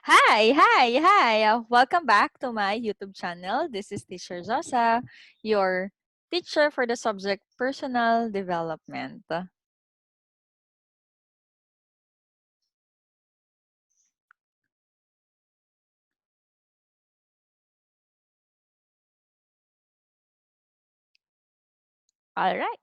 Hi. Welcome back to my YouTube channel. This is Teacher Zosa, your teacher for the subject personal development. All right.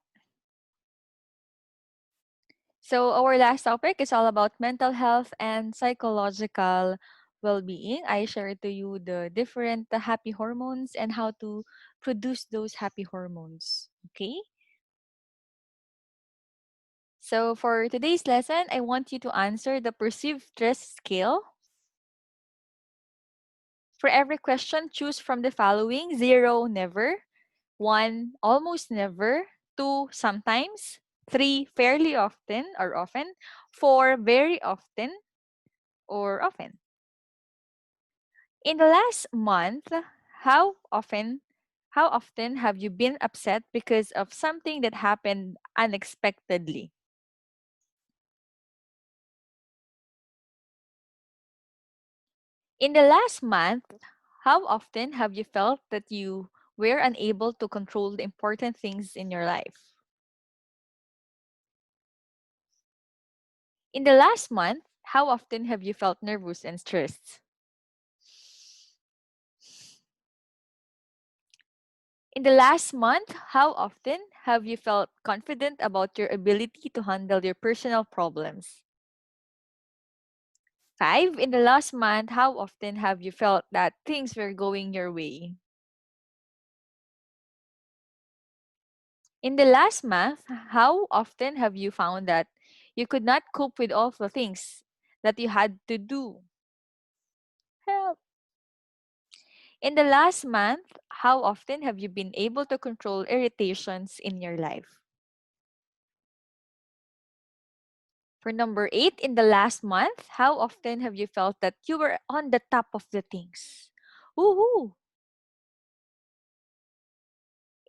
So our last topic is all about mental health and psychological well-being. I shared to you the different happy hormones and how to produce those happy hormones. Okay? So for today's lesson, I want you to answer the perceived stress scale. For every question, choose from the following: 0, never; 1, almost never; 2, sometimes; 3, fairly often or often; 4, very often or often. In the last month, how often how often have you been upset because of something that happened unexpectedly? In the last month, how often have you felt that you were unable to control the important things in your life? In the last month, how often have you felt nervous and stressed? In the last month, how often have you felt confident about your ability to handle your personal problems? 5, in the last month, how often have you felt that things were going your way? In the last month, how often have you found that you could not cope with all the things that you had to do? Help. In the last month, how often have you been able to control irritations in your life? For number 8, in the last month, how often have you felt that you were on the top of the things? Woohoo!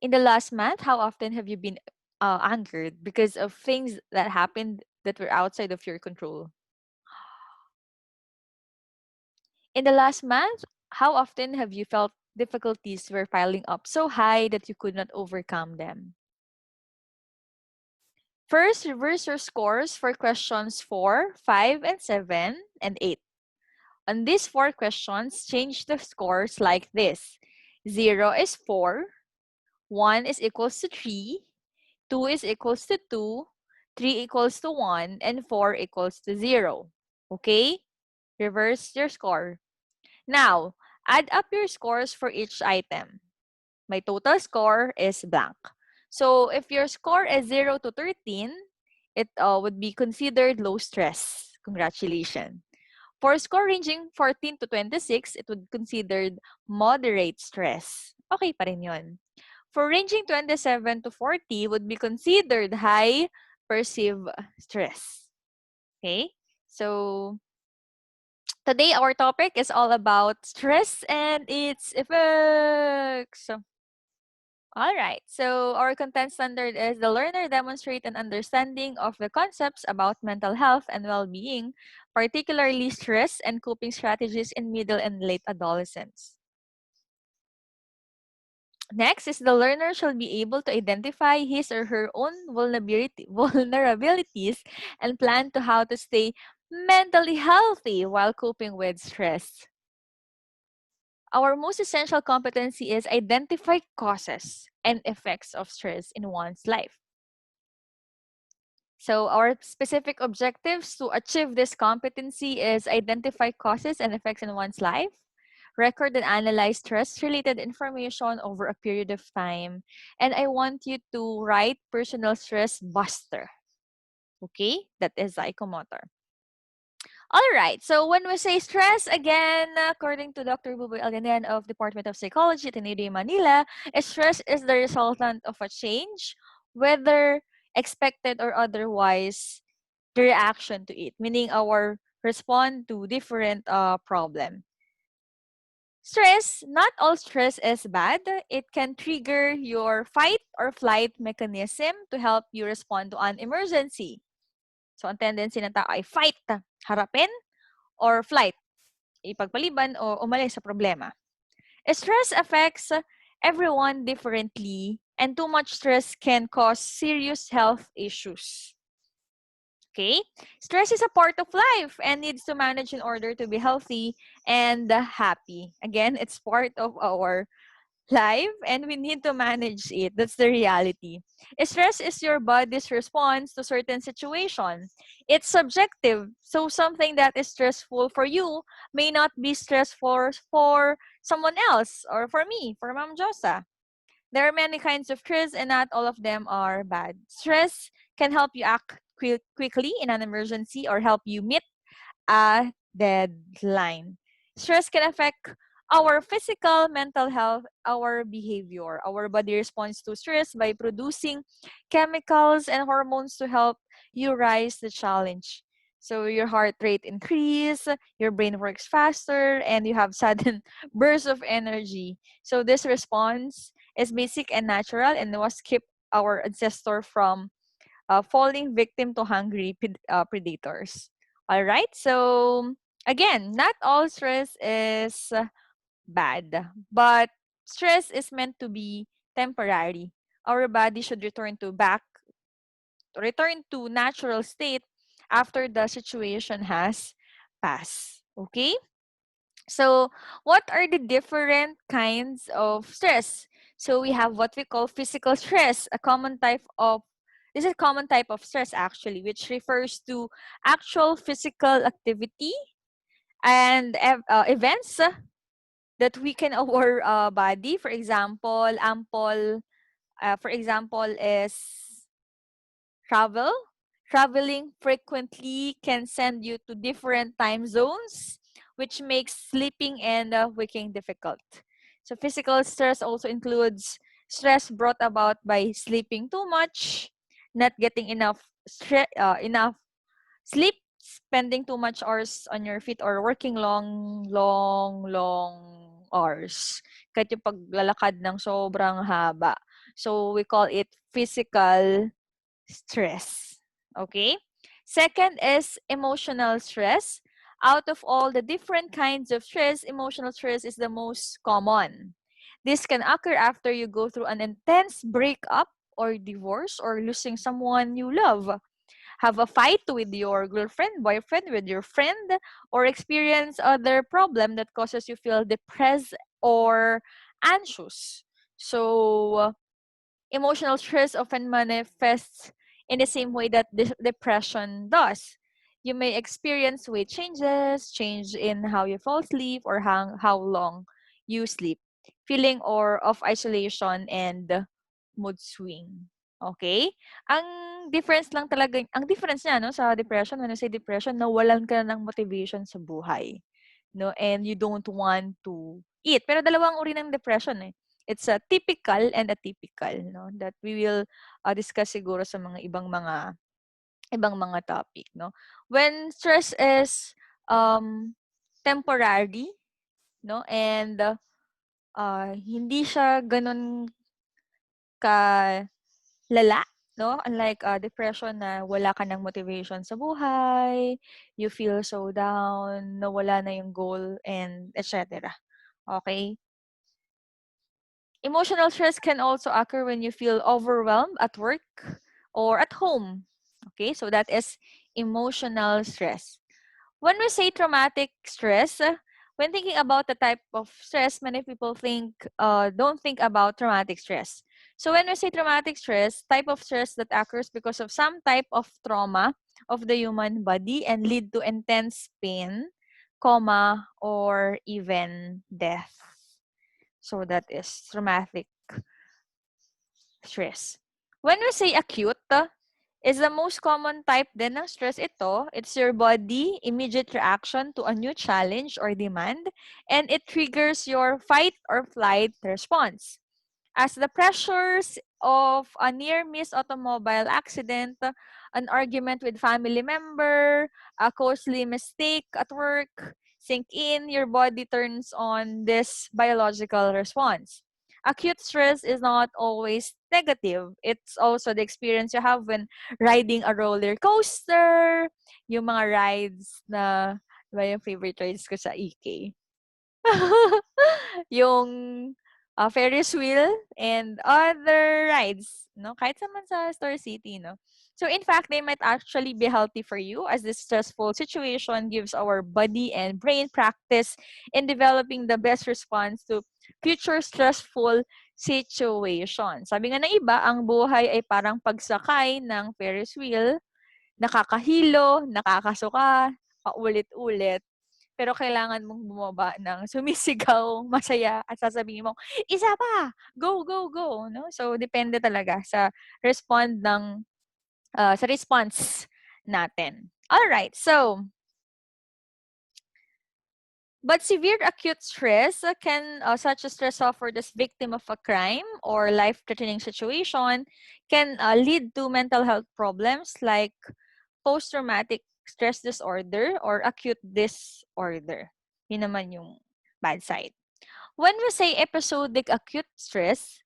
In the last month, how often have you been angered because of things that happened that were outside of your control? In the last month, how often have you felt difficulties were piling up so high that you could not overcome them? First, reverse your scores for questions 4, 5, and 7, and 8. On these 4 questions, change the scores like this. 0 is 4, 1 is equals to 3, 2 is equals to 2, 3 equals to 1, and 4 equals to 0. Okay? Reverse your score. Now, add up your scores for each item. My total score is blank. So if your score is 0 to 13, it would be considered low stress. Congratulations. For score ranging 14 to 26, it would considered moderate stress. Okay pa rin yun. For ranging 27 to 40 would be considered high perceived stress. Okay? So today our topic is all about stress and its effects. All right. So our content standard is the learner demonstrate an understanding of the concepts about mental health and well-being, particularly stress and coping strategies in middle and late adolescence. Next is the learner shall be able to identify his or her own vulnerabilities and plan to how to stay mentally healthy while coping with stress. Our most essential competency is identify causes and effects of stress in one's life. So our specific objectives to achieve this competency is identify causes and effects in one's life, record and analyze stress-related information over a period of time, and I want you to write personal stress buster. Okay? That is psychomotor. All right. So when we say stress, again, according to Dr. Buboy Alganen of Department of Psychology at Ateneo de Manila, stress is the resultant of a change, whether expected or otherwise, the reaction to it, meaning our respond to different problem. Stress, not all stress is bad. It can trigger your fight or flight mechanism to help you respond to an emergency. So, ang tendency ng tao ay fight, harapin, or flight. ipagpaliban o umalis sa problema. Stress affects everyone differently, and too much stress can cause serious health issues. Okay? Stress is a part of life and needs to manage in order to be healthy and happy. Again, it's part of our life and we need to manage it. That's the reality. Stress is your body's response to certain situation. It's subjective. So something that is stressful for you may not be stressful for someone else or for me, for Ma'am Josa. There are many kinds of stress and not all of them are bad. Stress can help you act quickly in an emergency or help you meet a deadline. Stress can affect our physical, mental health, our behavior. Our body responds to stress by producing chemicals and hormones to help you rise the challenge. So your heart rate increase, your brain works faster, and you have sudden bursts of energy. So this response is basic and natural and was kept our ancestor from falling victim to hungry predators. All right. So again, not all stress is bad, but stress is meant to be temporary. Our body should return to natural state after the situation has passed. Okay? So, what are the different kinds of stress? So, we have what we call physical stress, a common type of this is a common type of stress actually, which refers to actual physical activity and events that weaken our body. For example, is travel. Traveling frequently can send you to different time zones, which makes sleeping and waking difficult. So physical stress also includes stress brought about by sleeping too much, not getting enough sleep, spending too much hours on your feet, or working long hours. Kahit yung paglalakad ng sobrang haba. So we call it physical stress. Okay? Second is emotional stress. Out of all the different kinds of stress, emotional stress is the most common. This can occur after you go through an intense breakup or divorce or losing someone you love, have a fight with your girlfriend, boyfriend, with your friend, or experience other problem that causes you feel depressed or anxious. So, emotional stress often manifests in the same way that depression does. You may experience weight changes, change in how you fall asleep, or how long you sleep, feeling or of isolation and mood swing. Okay? Ang ang difference niya no sa depression, when I say depression, nawalan ka na ng motivation sa buhay, no? And you don't want to eat. Pero dalawang uri ng depression eh. It's a typical and atypical, no? That we will discuss siguro sa mga ibang mga topic, no? When stress is temporary, no? And hindi siya ganun ka lala, no? Unlike depression na wala ka ng motivation sa buhay, you feel so down, nawala na yung goal, and etc. Okay? Emotional stress can also occur when you feel overwhelmed at work or at home. Okay, so that is emotional stress. When we say traumatic stress, when thinking about the type of stress, many people don't think about traumatic stress. So when we say traumatic stress, type of stress that occurs because of some type of trauma of the human body and lead to intense pain, coma, or even death. So that is traumatic stress. When we say acute, is the most common type din ng stress ito. It's your body immediate reaction to a new challenge or demand, and it triggers your fight or flight response. As the pressures of a near-miss automobile accident, an argument with family member, a costly mistake at work, sink in, your body turns on this biological response. Acute stress is not always negative. It's also the experience you have when riding a roller coaster, yung mga rides na Diba yung favorite rides ko sa EK? Yung Ferris wheel and other rides, no? Kahit naman sa Star City, no? So in fact, they might actually be healthy for you as this stressful situation gives our body and brain practice in developing the best response to future stressful situations. Sabi nga ng iba, ang buhay ay parang pagsakay ng Ferris wheel, nakakahilo, nakakasuka, paulit-ulit. Pero kailangan mong bumaba ng sumisigaw, masaya, at sasabihin mo, "Isa pa! Go, go, go!" No? So, depende talaga sa sa response natin. Alright, so, but severe acute stress such as stress suffered as victim of a crime or life-threatening situation, can lead to mental health problems like post-traumatic stress disorder or acute disorder. Yun naman yung bad side. When we say episodic acute stress,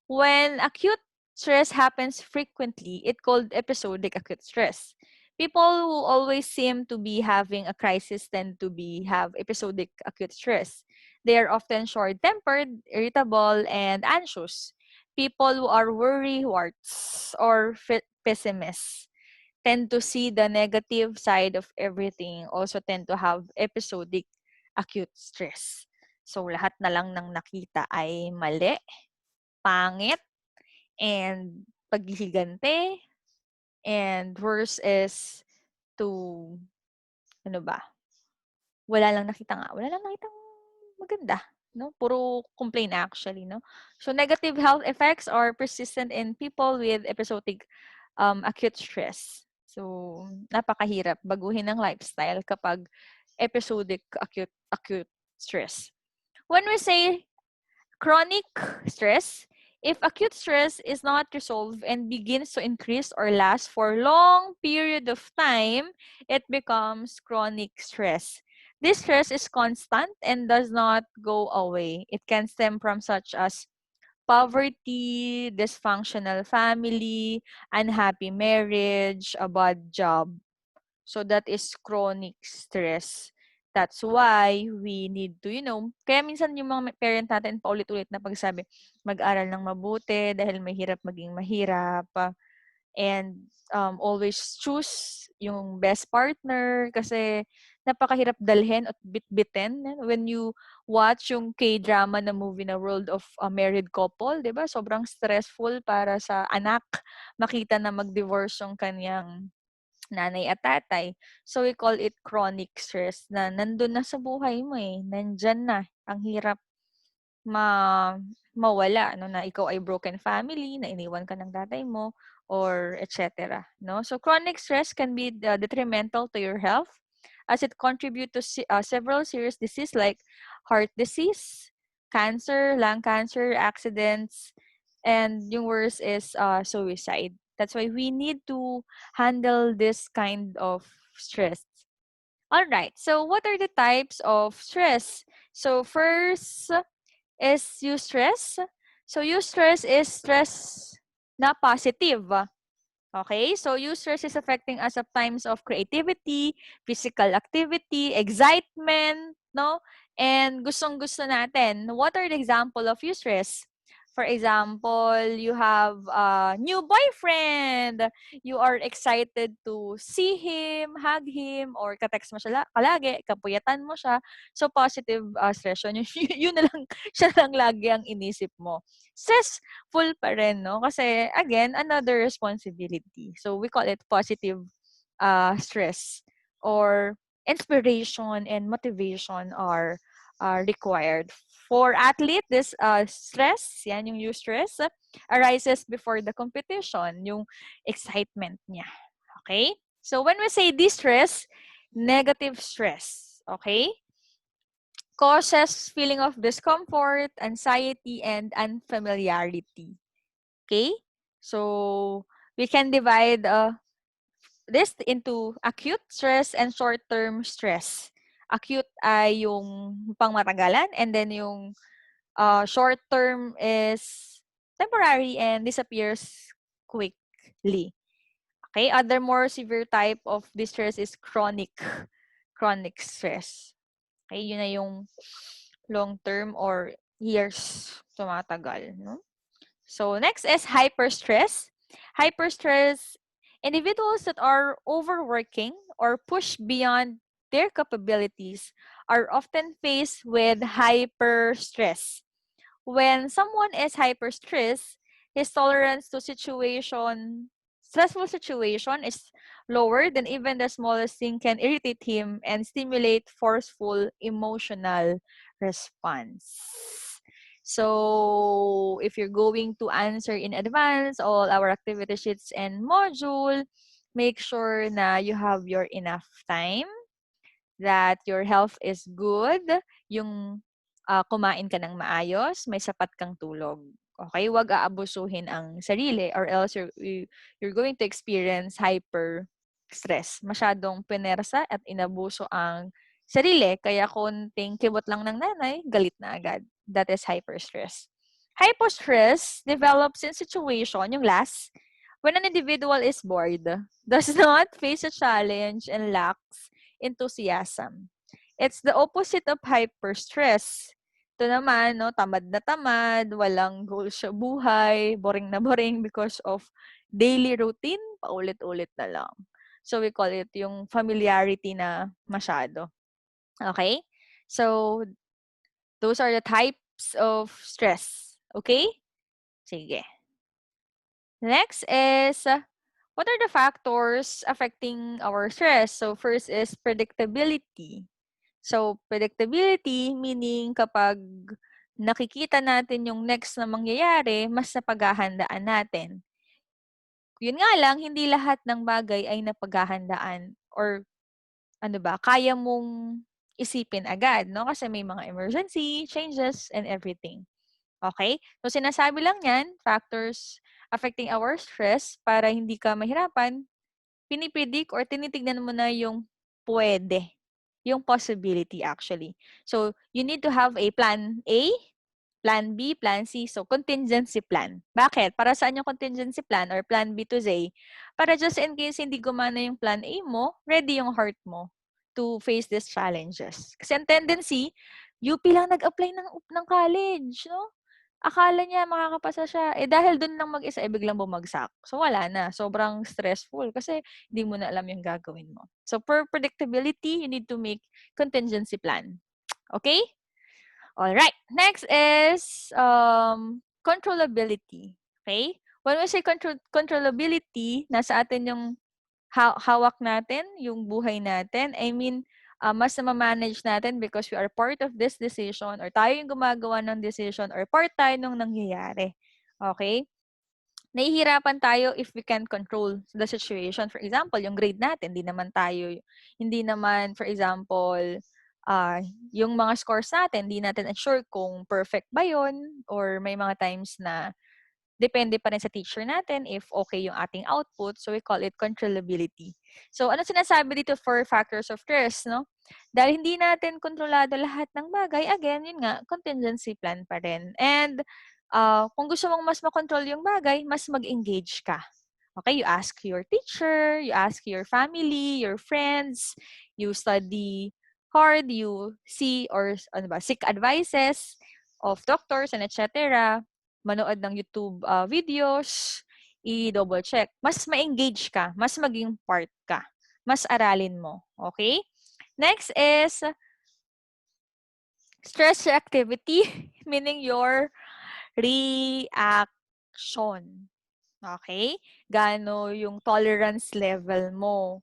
when acute stress happens frequently, it's called episodic acute stress. People who always seem to be having a crisis tend to have episodic acute stress. They are often short-tempered, irritable, and anxious. People who are worry-warts or pessimists tend to see the negative side of everything, also tend to have episodic acute stress. So, lahat na lang ng nakita ay mali, pangit, and paghihigante, and worse is to, ano ba, wala lang nakitang maganda, no? Puro complain actually, no? So, negative health effects are persistent in people with episodic acute stress. So, napakahirap baguhin ng lifestyle kapag episodic acute stress. When we say chronic stress, if acute stress is not resolved and begins to increase or last for long period of time, it becomes chronic stress. This stress is constant and does not go away. It can stem from such as poverty, dysfunctional family, unhappy marriage, a bad job. So that is chronic stress. That's why we need to, kaya minsan yung mga parent natin paulit-ulit na pagsabi, mag-aral ng mabuti dahil mahirap maging mahirap. And always choose yung best partner kasi napakahirap dalhin at bitbitin. When you watch yung K-drama na movie na World of a Married Couple, di ba? Sobrang stressful para sa anak. Makita na mag-divorce yung kanyang nanay at tatay. So, we call it chronic stress na nandun na sa buhay mo eh. Nandyan na. Ang hirap mawala, no, na ikaw ay broken family, na iniwan ka ng tatay mo, or etc. No? So, chronic stress can be detrimental to your health as it contribute to several serious diseases like heart disease, cancer, lung cancer, accidents, and yung worst is suicide. That's why we need to handle this kind of stress. All right. So, what are the types of stress? So, first is eustress. So, eustress is stress na positive. Okay, so eustress is affecting us at times of creativity, physical activity, excitement, no? And gustong-gusto natin. What are the example of eustress? For example, you have a new boyfriend. You are excited to see him, hug him, or ka-text mo siya palagi, kapuyatan mo siya. So, positive stress yun. Yun na lang, siya lang lagi ang inisip mo. Stressful pa rin, no? Kasi, again, another responsibility. So, we call it positive stress, or inspiration and motivation are required. For athlete, this stress, yan yung eustress, arises before the competition, yung excitement niya. Okay? So, when we say distress, negative stress, okay, causes feeling of discomfort, anxiety, and unfamiliarity. Okay? So, we can divide this into acute stress and short-term stress. Acute ay yung pangmatagalan, and then yung short-term is temporary and disappears quickly. Okay, other more severe type of distress is chronic chronic stress. Okay, yun na yung long term or years tumatagal, no? So next is hyperstress. Hyperstress, individuals that are overworking or push beyond their capabilities are often faced with hyperstress. When someone is hyperstressed, his tolerance to stressful situation is lower than even the smallest thing can irritate him and stimulate forceful emotional response. So, if you're going to answer in advance all our activity sheets and module, make sure na you have your enough time, that your health is good, yung kumain ka ng maayos, may sapat kang tulog. Okay? Huwag aabusuhin ang sarili or else you're going to experience hyper stress. Masyadong pinersa at inabuso ang sarili. Kaya konting kibot lang ng nanay, galit na agad. That is hyperstress. Hypostress develops in situation, yung last, when an individual is bored, does not face a challenge, and lacks enthusiasm. It's the opposite of hyperstress. Ito naman, no, tamad na tamad, walang goal sa buhay, boring na boring because of daily routine, paulit-ulit na lang. So we call it yung familiarity na masyado. Okay? So those are the types of stress. Okay? Sige. Next is, what are the factors affecting our stress? So first is predictability. So predictability meaning kapag nakikita natin yung next na mangyayari, mas napaghahandaan natin. Yun nga lang, hindi lahat ng bagay ay napaghahandaan or ano ba, kaya mong isipin agad, no? Kasi may mga emergency, changes, and everything. Okay? So sinasabi lang yan, factors affecting our stress para hindi ka mahirapan, pinipredict or tinitignan mo na yung pwede, yung possibility actually. So, you need to have a plan A, plan B, plan C. So, contingency plan. Bakit? Para saan yung contingency plan or plan B to Z? Para just in case hindi gumana yung plan A mo, ready yung heart mo to face these challenges. Kasi ang tendency, UP lang nag-apply ng college, no? Akala niya makakapasa siya. Eh, dahil dun lang mag-isa, eh, biglang bumagsak. So, wala na. Sobrang stressful kasi hindi mo na alam yung gagawin mo. So, for predictability, you need to make contingency plan. Okay? Alright. Next is controllability. Okay? When we say controllability, nasa atin yung hawak natin, yung buhay natin. I mean, mas na-manage natin because we are part of this decision or tayo yung gumagawa ng decision or part tayo nung nangyayari. Okay? Nahihirapan tayo if we can control the situation. For example, yung grade natin, hindi naman, for example, yung mga scores natin, hindi natin ensure kung perfect ba yun or may mga times na depende pa rin sa teacher natin if okay yung ating output. So, we call it controllability. So, ano sinasabi dito for factors of stress, no? Dahil hindi natin kontrolado lahat ng bagay, again, yun nga, contingency plan pa rin. And, kung gusto mong mas makontrol yung bagay, mas mag-engage ka. Okay, you ask your teacher, you ask your family, your friends, you study hard, you see or ano ba, seek advices of doctors and etc. Manood ng YouTube videos, i-double check. Mas ma-engage ka, mas maging part ka, mas aralin mo. Okay? Next is stress reactivity, meaning your reaction. Okay? Gaano yung tolerance level mo,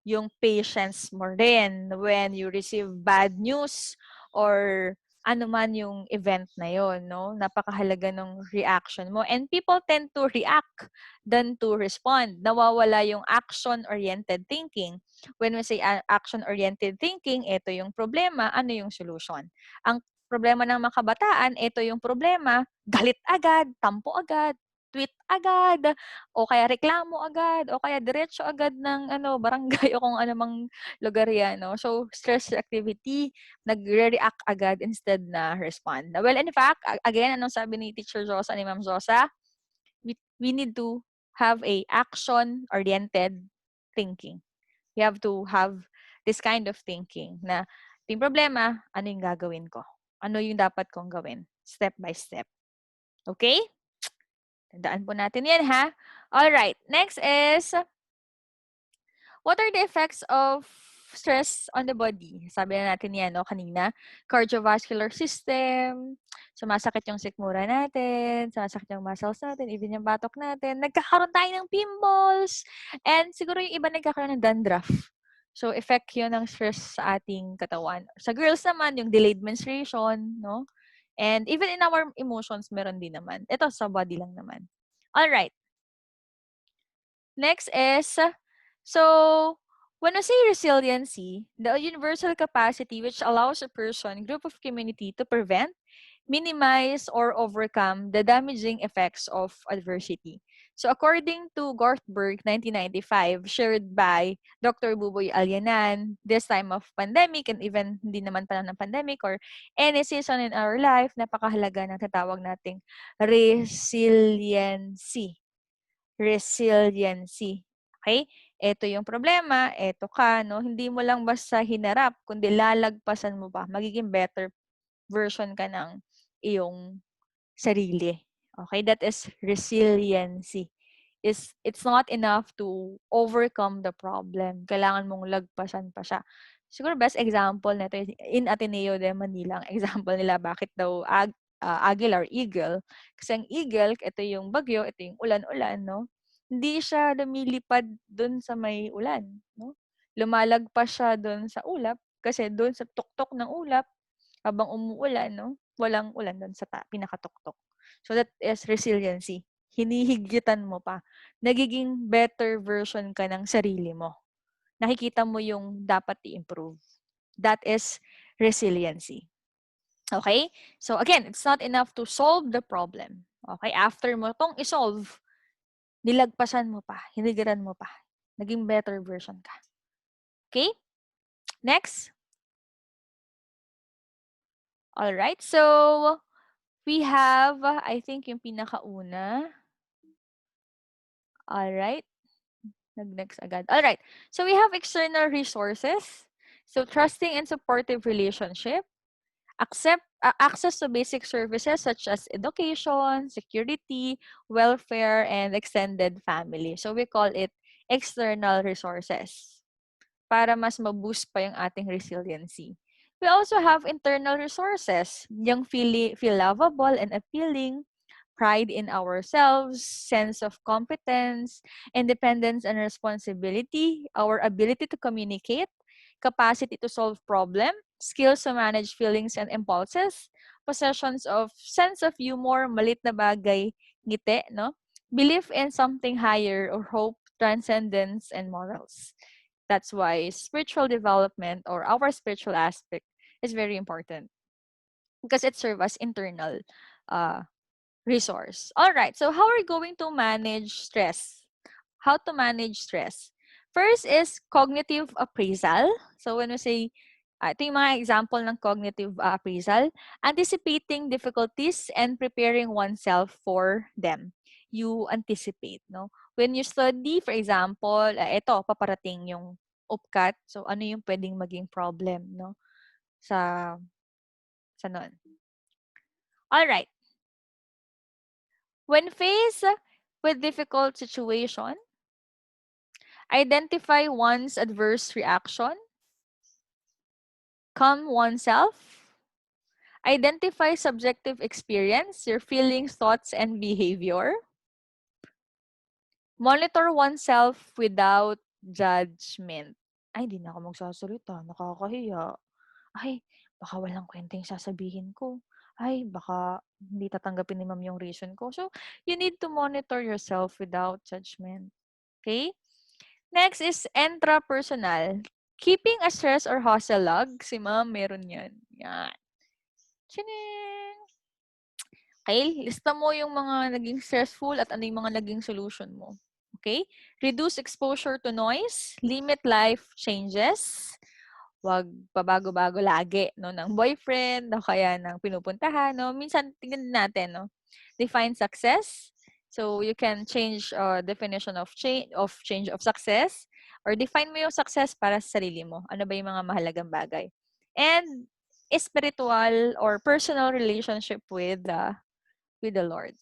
yung patience mo rin when you receive bad news or ano man yung event na yon, no? Napakahalaga ng reaction mo. And people tend to react than to respond. Nawawala yung action-oriented thinking. When we say action-oriented thinking, ito yung problema, ano yung solution? Ang problema ng mga kabataan, ito yung problema, galit agad, tampo agad, tweet agad, o kaya reklamo agad, o kaya diretso agad ng barangay o kung anumang lugar yan, no? So, stress activity, nagre-react agad instead na respond. Well, in fact, again, anong sabi ni Teacher Zosa, ni Ma'am Zosa? We need to have a action-oriented thinking. We have to have this kind of thinking na yung problema, ano yung gagawin ko? Ano yung dapat kong gawin? Step by step. Okay? Tandaan po natin yan, ha? Alright. Next is, what are the effects of stress on the body? Sabi na natin yan, no, kanina. Cardiovascular system, sumasakit yung sikmura natin, sumasakit yung muscles natin, even yung batok natin. Nagkakaroon tayo ng pimples. And siguro yung iba nagkakaroon ng dandruff. So, effect yun ng stress sa ating katawan. Sa girls naman, yung delayed menstruation, no? And even in our emotions, meron din naman. Ito, sa body lang naman. Alright. Next is, so when we say resiliency, the universal capacity which allows a person, group of community to prevent, minimize, or overcome the damaging effects of adversity. So according to Gortberg, 1995, shared by Dr. Buboy Alyanan, this time of pandemic and even hindi naman pala ng pandemic or any season in our life, napakahalaga ng tatawag nating resiliency. Resiliency. Okay? Ito yung problema, ito ka, no? Hindi mo lang basta hinarap, kundi lalagpasan mo pa. Magiging better version ka ng iyong sarili. Okay? That is resiliency. It's not enough to overcome the problem. Kailangan mong lagpasan pa siya. Siguro best example nito in Ateneo de Manila. Ang example nila bakit daw agile or eagle. Kasi ang eagle, ito yung bagyo, ito yung ulan-ulan, no? Hindi siya lumilipad dun sa may ulan, no? Lumalagpas siya dun sa ulap kasi dun sa tuktok ng ulap habang umuulan, no? Walang ulan dun sa pinakatuktok. So that is resiliency. Hinihigitan mo pa. Nagiging better version ka ng sarili mo. Nakikita mo yung dapat i-improve. That is resiliency. Okay? So again, it's not enough to solve the problem. Okay? After mo tong i-solve, nilagpasan mo pa, hinigiran mo pa. Naging better version ka. Okay? Next. Alright, so we have, I think yung pinakauna. Alright. Nag-next agad. Alright, so we have external resources. So trusting and supportive relationship. Access to basic services such as education, security, welfare, and extended family. So we call it external resources para mas ma-boost pa yung ating resiliency. We also have internal resources, yung feel lovable and appealing, pride in ourselves, sense of competence, independence and responsibility, our ability to communicate, capacity to solve problems, skills to manage feelings and impulses, possessions of sense of humor, malit na bagay, ngiti, no? Belief in something higher or hope, transcendence, and morals. That's why spiritual development or our spiritual aspect is very important because it serves as internal resource. All right, so how are we going to manage stress? How to manage stress? First is cognitive appraisal. So when we say, ito yung mga example ng cognitive appraisal, anticipating difficulties and preparing oneself for them. You anticipate, no? When you study, for example, ito, paparating yung upcat. So ano yung pwedeng maging problem, no? Sa nun. All right. When faced with difficult situation, identify one's adverse reaction, calm oneself, identify subjective experience, your feelings, thoughts, and behavior, monitor oneself without judgment. Ay, di na ako magsasalita. Nakakahiya. Ay, baka walang kwenta yung sasabihin ko. Ay, baka hindi tatanggapin ni ma'am yung reason ko. So, you need to monitor yourself without judgment. Okay? Next is intrapersonal. Keeping a stress or hustle log. Si ma'am, meron yan. Yan. Chining! Okay? Lista mo yung mga naging stressful at ano yung mga naging solution mo. Okay? Reduce exposure to noise. Limit life changes. Wag pabago-bago lagi, no, ng boyfriend o kaya ng pinupuntahan, no. Minsan tingnan natin, no. Define success. So you can change definition of change of success. or define mo yung success para sa sarili mo. Ano ba yung mga mahalagang bagay? And spiritual or personal relationship with the Lord.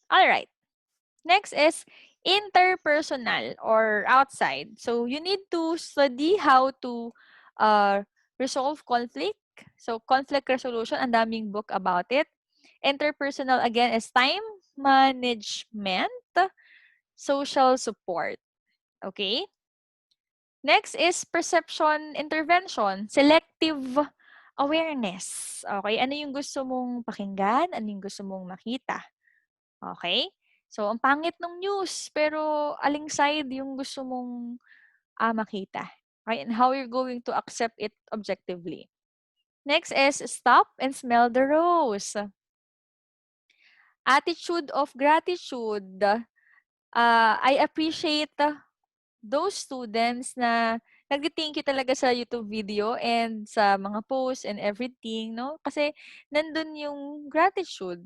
All right. Next is interpersonal or outside. So you need to study how to uh, resolve conflict. So conflict resolution, ang daming book about it. Interpersonal again is time management, social support. Okay? Next is perception intervention, selective awareness. Okay? Ano yung gusto mong pakinggan? Ano yung gusto mong makita? Okay? So, ang pangit ng news, pero aling side yung gusto mong makita? Okay? And how you're going to accept it objectively. Next is stop and smell the rose. Attitude of gratitude. I appreciate those students na nag-thank you talaga sa YouTube video and sa mga posts and everything, no? Kasi nandun yung gratitude.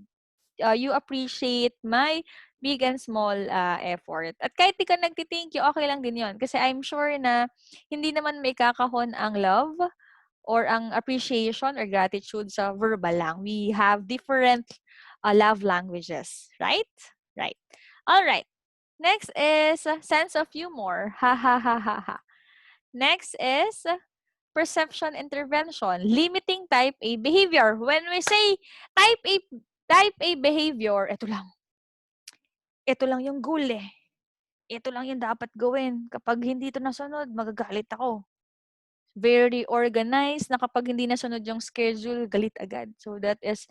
You appreciate my big and small effort. At kahit di ka nagti-thank you, okay lang din yon. Kasi I'm sure na hindi naman may kakahon ang love or ang appreciation or gratitude sa verbal lang. We have different love languages, right? Right. All right. Next is sense of humor. Ha ha ha ha ha. Next is perception intervention, limiting type A behavior. When we say type A behavior, ito lang yung goal eh. Ito lang yung dapat gawin. Kapag hindi ito nasunod, magagalit ako. Very organized na kapag hindi nasunod yung schedule, galit agad. So that is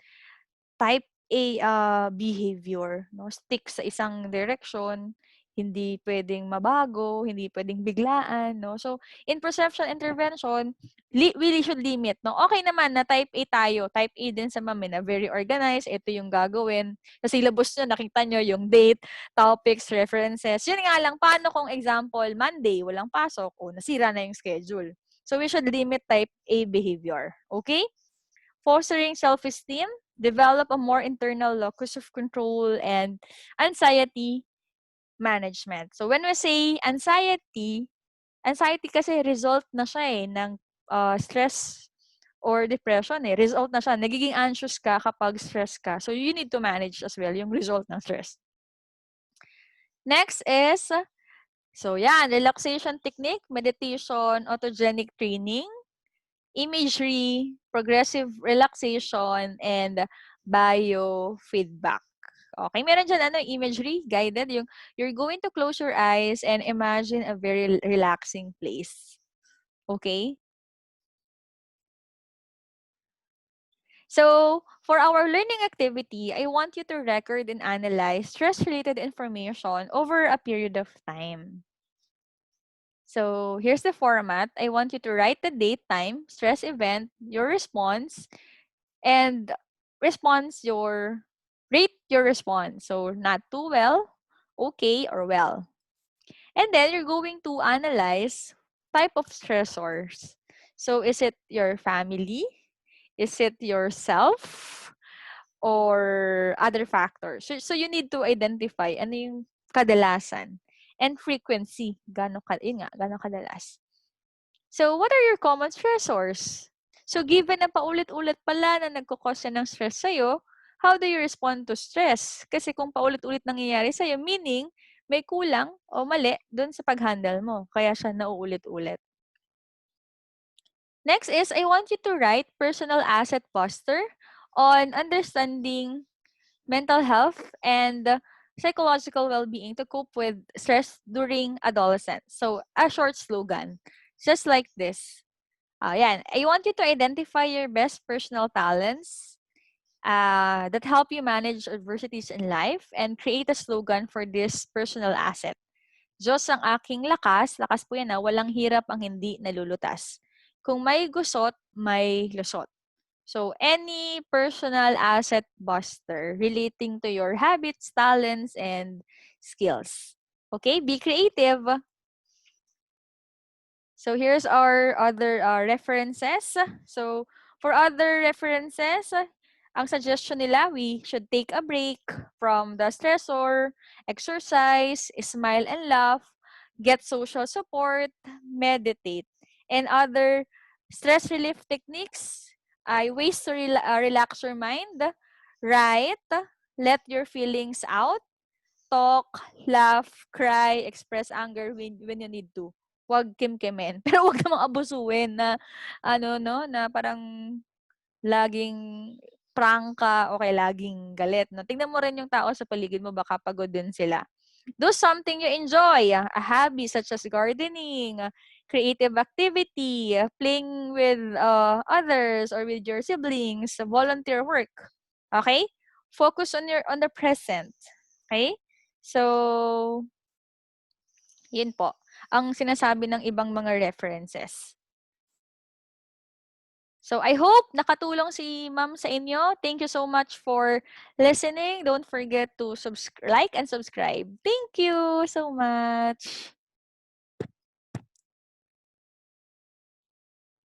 type A behavior, no? Stick sa isang direction, hindi pwedeng mabago, hindi pwedeng biglaan, no? So, in perception intervention, we should limit, no? Okay naman na type A tayo, type A din sa mami na very organized, ito yung gagawin. Sa syllabus nyo, nakita nyo yung date, topics, references. Yun nga lang, paano kung example, Monday, walang pasok, o nasira na yung schedule. So, we should limit type A behavior. Okay? Fostering self-esteem, develop a more internal locus of control, and anxiety management. So when we say anxiety kasi result na siya ng stress or depression eh. Result na siya. Nagiging anxious ka kapag stress ka. So you need to manage as well yung result ng stress. Next is, so yan, relaxation technique, meditation, autogenic training, imagery, progressive relaxation, and biofeedback. Okay, meron dyan imagery, guided, yung you're going to close your eyes and imagine a very relaxing place. Okay? So, for our learning activity, I want you to record and analyze stress-related information over a period of time. So, here's the format. I want you to write the date, time, stress event, your response, and rate your response. So, not too well, okay, or well. And then you're going to analyze type of stressors. So, is it your family? Is it yourself? Or other factors? So you need to identify ano yung kadalasan and frequency. Gano'ng kadalas. So, what are your common stressors? So, given na paulit-ulit pala na nagkukos yan ng stress sa'yo, how do you respond to stress? Kasi kung paulit-ulit nangyayari sa'yo, meaning may kulang o mali dun sa pag-handle mo. Kaya siya nauulit-ulit. Next is, I want you to write personal asset poster on understanding mental health and psychological well-being to cope with stress during adolescence. So, a short slogan, just like this. Yan. I want you to identify your best personal talents that help you manage adversities in life and create a slogan for this personal asset. Diyos ang aking lakas, lakas po yan walang hirap ang hindi nalulutas. Kung may gusot, may lusot. So, any personal asset buster relating to your habits, talents, and skills. Okay, be creative. So, here's our other references. So, for other references, ang suggestion nila, we should take a break from the stressor, exercise, smile and laugh, get social support, meditate. And other stress relief techniques, ways to relax your mind, write, let your feelings out, talk, laugh, cry, express anger when you need to. Huwag kimkimin. Pero huwag namang abusuin na, ano, no, na parang laging prangka o kaya laging galit. No? Tingnan mo rin yung tao sa paligid mo, baka pagod din sila. Do something you enjoy, a hobby such as gardening, creative activity, playing with others or with your siblings, volunteer work. Okay? Focus on the present. Okay? So, yun po ang sinasabi ng ibang mga references. So, I hope nakatulong si Ma'am sa inyo. Thank you so much for listening. Don't forget to like and subscribe. Thank you so much.